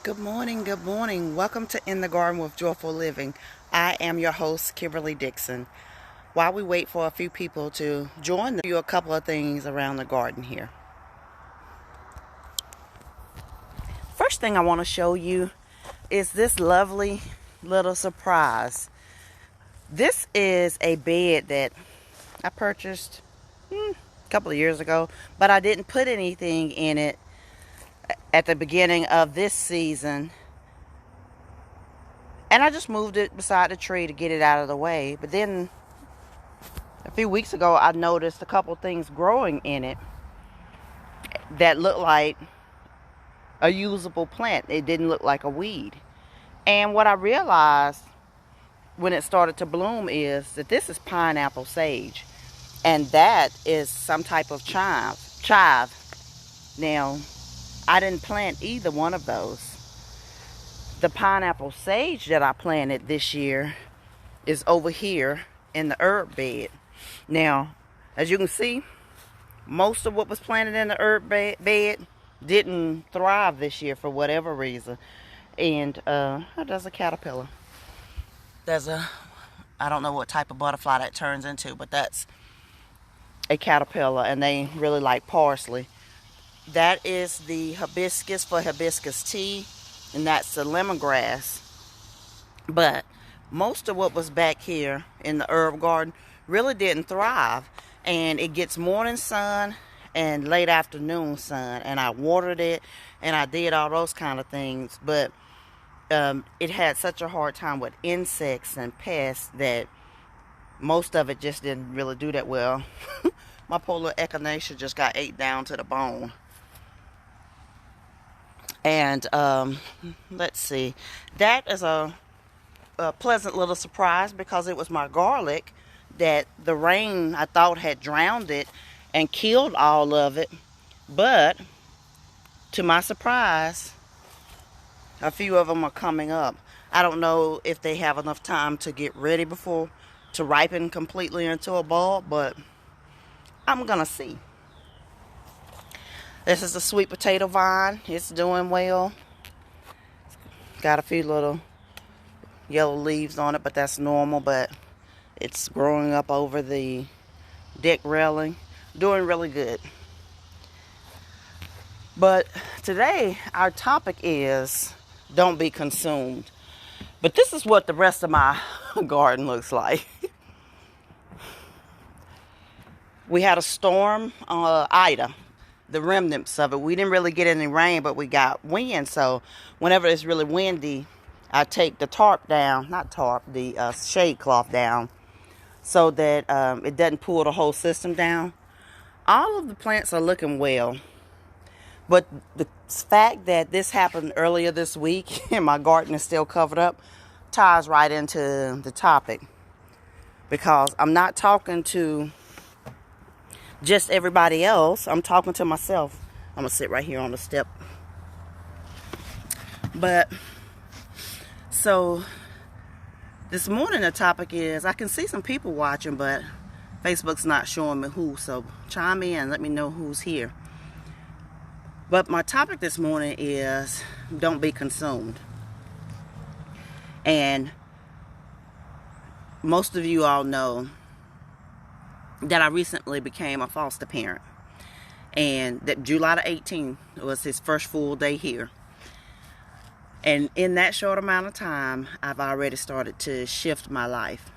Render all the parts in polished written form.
Good morning, good morning. Welcome to In the Garden with Joyful Living. I am your host, Kimberly Dixon. While we wait for a few people to join, a couple of things around the garden here. First thing I want to show you is this lovely little surprise. This is a bed that I purchased a couple of years ago, but I didn't put anything in it at the beginning of this season. And I just moved it beside the tree to get it out of the way. But then a few weeks ago, I noticed a couple things growing in it that looked like a usable plant. It didn't look like a weed. And what I realized when it started to bloom is that this is pineapple sage. And that is some type of chive. Now, I didn't plant either one of those. The pineapple sage that I planted this year is over here in the herb bed. Now, as you can see, most of what was planted in the herb bed didn't thrive this year for whatever reason. And there's a caterpillar. I don't know what type of butterfly that turns into, but that's a caterpillar, and they really like parsley. That is the hibiscus for hibiscus tea, and that's the lemongrass. But most of what was back here in the herb garden really didn't thrive. And it gets morning sun and late afternoon sun. And I watered it and I did all those kind of things. But it had such a hard time with insects and pests that most of it just didn't really do that well. My poor little echinacea just got ate down to the bone. And let's see, that is a pleasant little surprise because it was my garlic that the rain I thought had drowned it and killed all of it. But to my surprise, a few of them are coming up. I don't know if they have enough time to get ready before to ripen completely into a bulb, but I'm gonna see. This is the sweet potato vine. It's doing well. Got a few little yellow leaves on it, but that's normal. But it's growing up over the deck railing. Doing really good. But today, our topic is don't be consumed. But this is what the rest of my garden looks like. We had a storm, Ida. The remnants of it. We didn't really get any rain, but we got wind. So whenever it's really windy, I take the the shade cloth down so that it doesn't pull the whole system down. All of the plants are looking well. But the fact that this happened earlier this week and my garden is still covered up ties right into the topic. Because I'm not talking to just everybody else. I'm talking to myself. I'm gonna sit right here on the step. But so this morning the topic is, I can see some people watching, but Facebook's not showing me who, so chime in, let me know who's here. But my topic this morning is don't be consumed. And most of you all know that I recently became a foster parent. And that July the 18th was his first full day here. And in that short amount of time, I've already started to shift my life.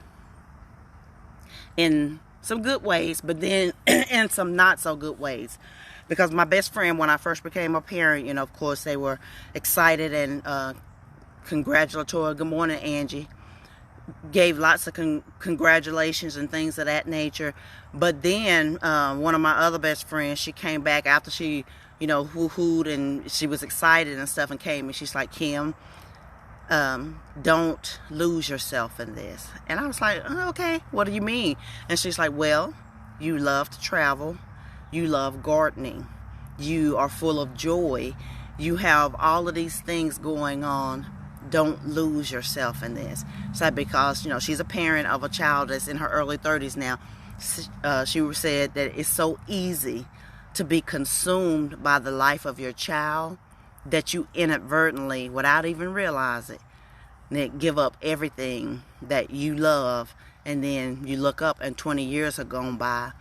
In some good ways, but then in some not so good ways. Because my best friend, when I first became a parent, of course, they were excited and congratulatory. Good morning, Angie. Gave lots of congratulations and things of that nature. But then one of my other best friends, she came back after she, hoo-hooed and she was excited and stuff, and came and she's like, Kim, don't lose yourself in this. And I was like, oh, okay, what do you mean? And she's like, well, you love to travel. You love gardening. You are full of joy. You have all of these things going on. Don't lose yourself in this. So because, she's a parent of a child that's in her early 30s now. She said that it's so easy to be consumed by the life of your child that you inadvertently, without even realizing it, give up everything that you love, and then you look up and 20 years have gone by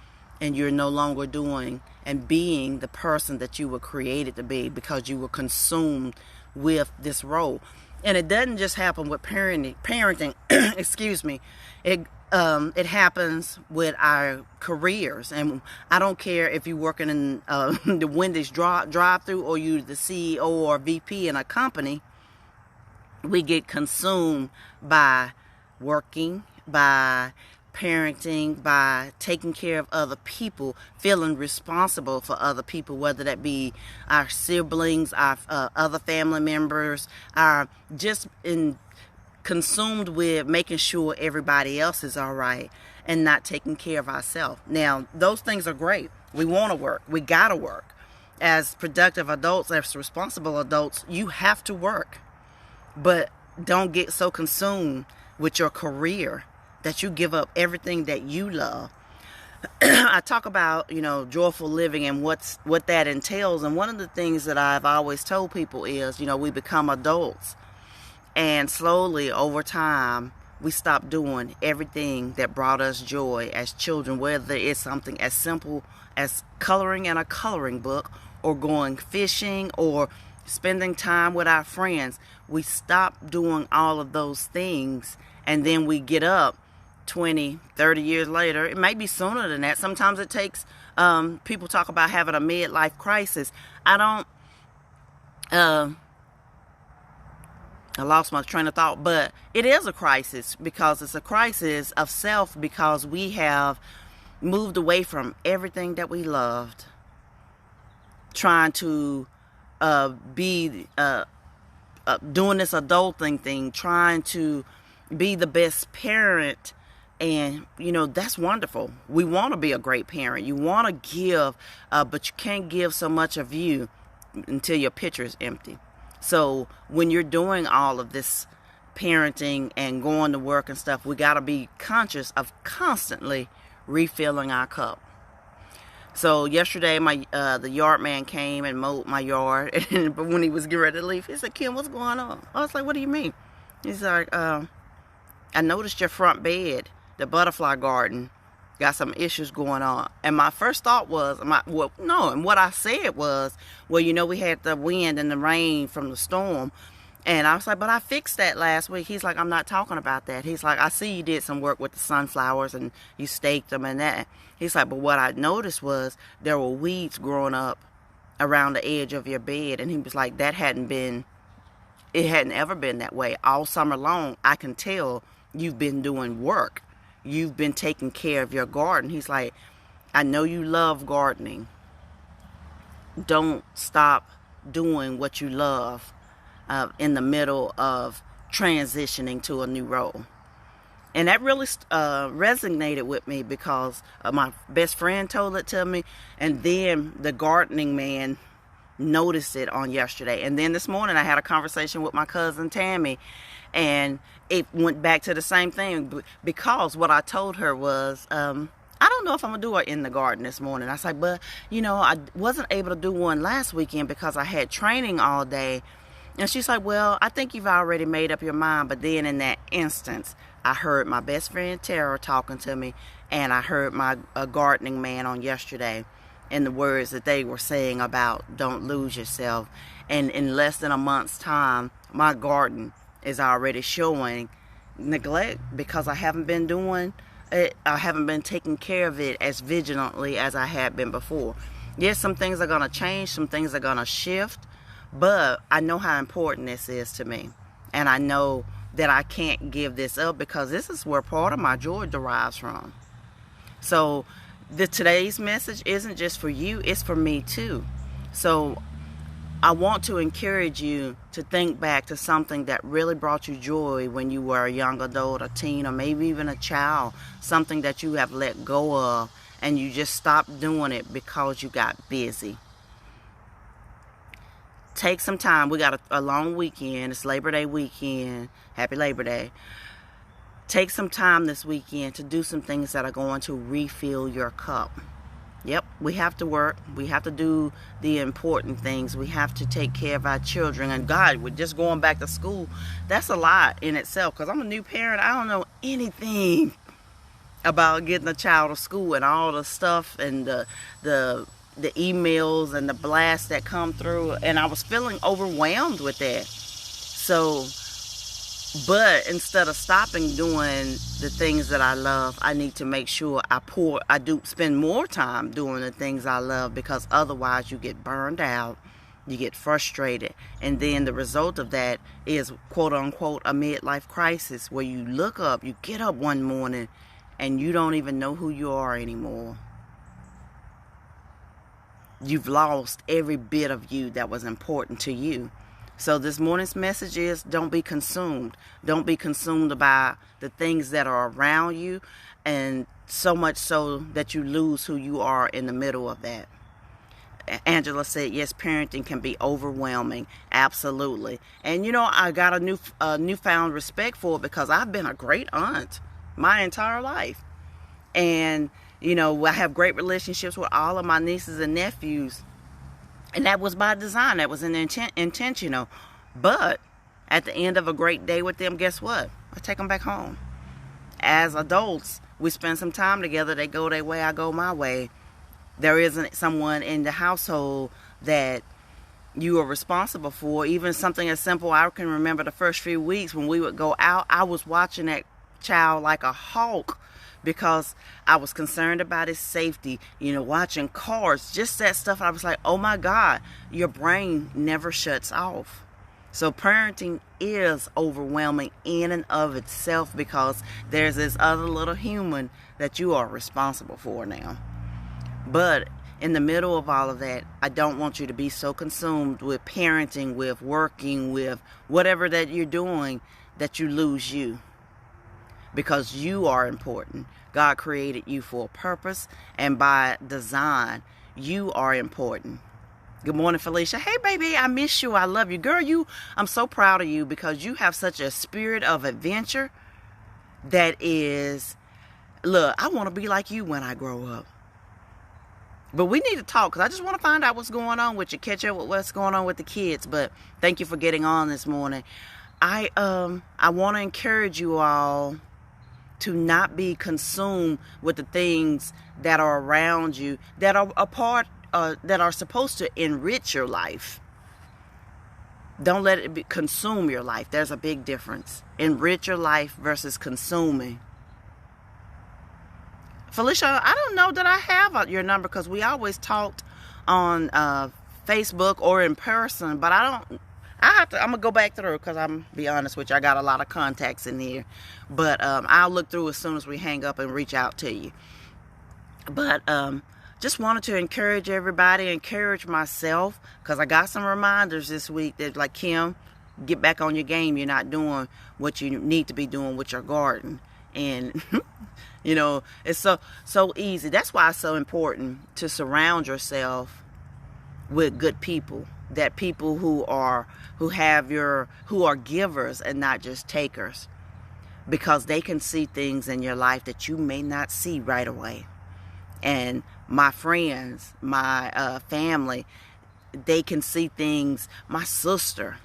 and you're no longer doing and being the person that you were created to be because you were consumed with this role. And it doesn't just happen with parenting excuse me. It happens with our careers. And I don't care if you're working in the Wendy's drive-through or you're the CEO or VP in a company. We get consumed by working, by parenting, by taking care of other people, feeling responsible for other people, whether that be our siblings, our other family members, our just consumed with making sure everybody else is all right and not taking care of ourselves. Now, those things are great. We want to work. We got to work. As productive adults, as responsible adults, you have to work. But don't get so consumed with your career that you give up everything that you love. I talk about, joyful living and what that entails. And one of the things that I've always told people is, we become adults. And slowly over time, we stop doing everything that brought us joy as children, whether it's something as simple as coloring in a coloring book or going fishing or spending time with our friends. We stop doing all of those things, and then we get up 20, 30 years later. It may be sooner than that. Sometimes it takes, people talk about having a midlife crisis. I lost my train of thought, but it is a crisis because it's a crisis of self because we have moved away from everything that we loved, trying to be doing this adulting thing, trying to be the best parent. And, that's wonderful. We want to be a great parent. You want to give, but you can't give so much of you until your pitcher is empty. So when you're doing all of this parenting and going to work and stuff, we got to be conscious of constantly refilling our cup. So yesterday, the yard man came and mowed my yard. But when he was getting ready to leave, he said, "Kim, what's going on?" I was like, "What do you mean?" He's like, "I noticed your front bed, the butterfly garden, got some issues going on." And my first thought was, and what I said was, we had the wind and the rain from the storm. And I was like, "But I fixed that last week." He's like, "I'm not talking about that." He's like, "I see you did some work with the sunflowers and you staked them and that." He's like, "But what I noticed was there were weeds growing up around the edge of your bed." And he was like, it hadn't ever been that way. All summer long, I can tell you've been doing work. You've been taking care of your garden. He's like, "I know you love gardening. Don't stop doing what you love in the middle of transitioning to a new role." And that really resonated with me because my best friend told it to me. And then the gardening man noticed it on yesterday. And then this morning I had a conversation with my cousin Tammy. And it went back to the same thing because what I told her was, I don't know if I'm going to do it in the garden this morning. I said, "But, I wasn't able to do one last weekend because I had training all day." And she's like, "Well, I think you've already made up your mind." But then in that instance, I heard my best friend Tara talking to me, and I heard my gardening man on yesterday and the words that they were saying about don't lose yourself. And in less than a month's time, my garden is already showing neglect because I haven't been doing it. I haven't been taking care of it as vigilantly as I had been before. Yes, some things are going to change, some things are going to shift, but I know how important this is to me. And I know that I can't give this up because this is where part of my joy derives from. So today's message isn't just for you, it's for me too. So I want to encourage you to think back to something that really brought you joy when you were a young adult, a teen, or maybe even a child. Something that you have let go of and you just stopped doing it because you got busy. Take some time. We got a long weekend. It's Labor Day weekend. Happy Labor Day. Take some time this weekend to do some things that are going to refill your cup. Yep, we have to work. We have to do the important things. We have to take care of our children. And God, with just going back to school, that's a lot in itself. Because I'm a new parent. I don't know anything about getting a child to school and all the stuff and the emails and the blasts that come through. And I was feeling overwhelmed with that. So, but instead of stopping doing the things that I love, I need to make sure I do spend more time doing the things I love, because otherwise you get burned out, you get frustrated, and then the result of that is quote unquote a midlife crisis, where you look up, you get up one morning and you don't even know who you are anymore. You've lost every bit of you that was important to you. So this morning's message is, don't be consumed. Don't be consumed by the things that are around you, and so much so that you lose who you are in the middle of that. Angela said, yes, parenting can be overwhelming. Absolutely. And I got a newfound respect for it, because I've been a great aunt my entire life. And, I have great relationships with all of my nieces and nephews. And that was by design. That was intentional. But at the end of a great day with them, guess what? I take them back home. As adults, we spend some time together. They go their way, I go my way. There isn't someone in the household that you are responsible for. Even something as simple, I can remember the first few weeks when we would go out, I was watching that child like a hawk, because I was concerned about his safety, watching cars, just that stuff. I was like, oh my God, your brain never shuts off. So parenting is overwhelming in and of itself, because there's this other little human that you are responsible for now. But in the middle of all of that, I don't want you to be so consumed with parenting, with working, with whatever that you're doing, that you lose you. Because you are important. God created you for a purpose, and by design, you are important. Good morning, Felicia. Hey, baby, I miss you. I love you. Girl, I'm so proud of you, because you have such a spirit of adventure that is, look, I want to be like you when I grow up. But we need to talk, because I just want to find out what's going on with you, catch up with what's going on with the kids. But thank you for getting on this morning. I want to encourage you all to not be consumed with the things that are around you, that are a part, that are supposed to enrich your life. Don't let it consume your life. There's a big difference. Enrich your life versus consuming. Felicia, I don't know that I have your number, because we always talked on Facebook or in person, but I'm gonna go back through, because I'm be honest with you, I got a lot of contacts in here. But I'll look through as soon as we hang up and reach out to you. But just wanted to encourage everybody, encourage myself, because I got some reminders this week that, like, Kim, get back on your game. You're not doing what you need to be doing with your garden. And it's so easy. That's why it's so important to surround yourself with good people. That people who are givers and not just takers, because they can see things in your life that you may not see right away. And my friends, my family, they can see things. My sister,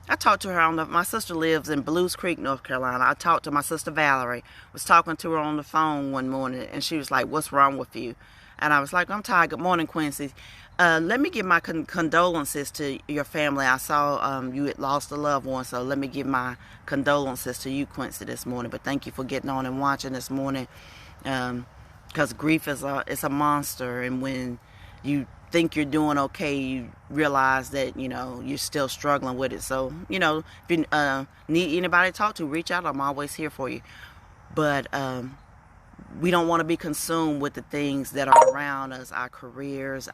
I talked to her my sister lives in Blues Creek, North Carolina. I talked to my sister Valerie, was talking to her on the phone one morning, and she was like, what's wrong with you? And I was like, I'm tired. Good morning, Quincy. Let me give my condolences to your family. I saw you had lost a loved one, so let me give my condolences to you, Quincy, this morning. But thank you for getting on and watching this morning, because grief is a monster, and when you think you're doing okay, you realize that you're still struggling with it. So if you need anybody to talk to, reach out. I'm always here for you. But we don't want to be consumed with the things that are around us, our careers,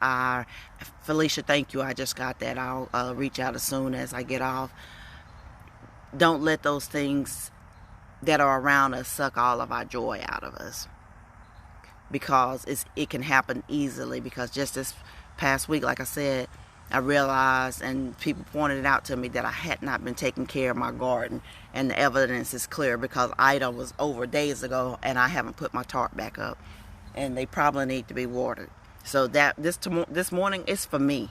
Felicia, thank you. I just got that. I'll reach out as soon as I get off. Don't let those things that are around us suck all of our joy out of us, because it can happen easily. Because just this past week, like I said, I realized, and people pointed it out to me, that I had not been taking care of my garden. And the evidence is clear, because Ida was over days ago, and I haven't put my tarp back up. And they probably need to be watered. So that this morning is for me.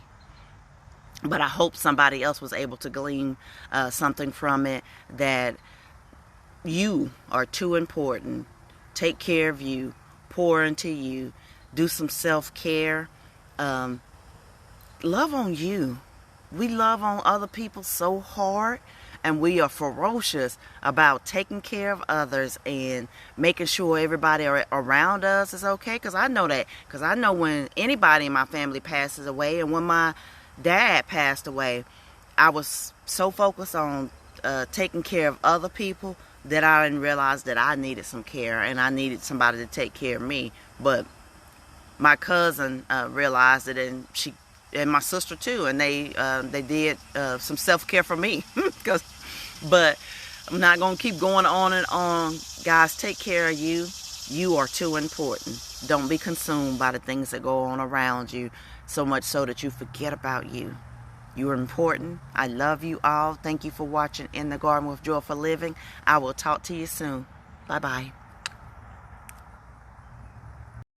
But I hope somebody else was able to glean something from it, that you are too important. Take care of you. Pour into you. Do some self-care. Love on you. We love on other people so hard, and we are ferocious about taking care of others and making sure everybody around us is okay. Because I know that. Because I know when anybody in my family passes away, and when my dad passed away, I was so focused on taking care of other people that I didn't realize that I needed some care, and I needed somebody to take care of me. But my cousin realized it, and my sister too, and they did some self-care for me. But I'm not gonna keep going on and on. Guys, take care of you. You are too important. Don't be consumed by the things that go on around you, so much so that you forget about you. You are important. I love you all. Thank you for watching In the Garden with Joyful Living. I will talk to you soon. Bye-bye.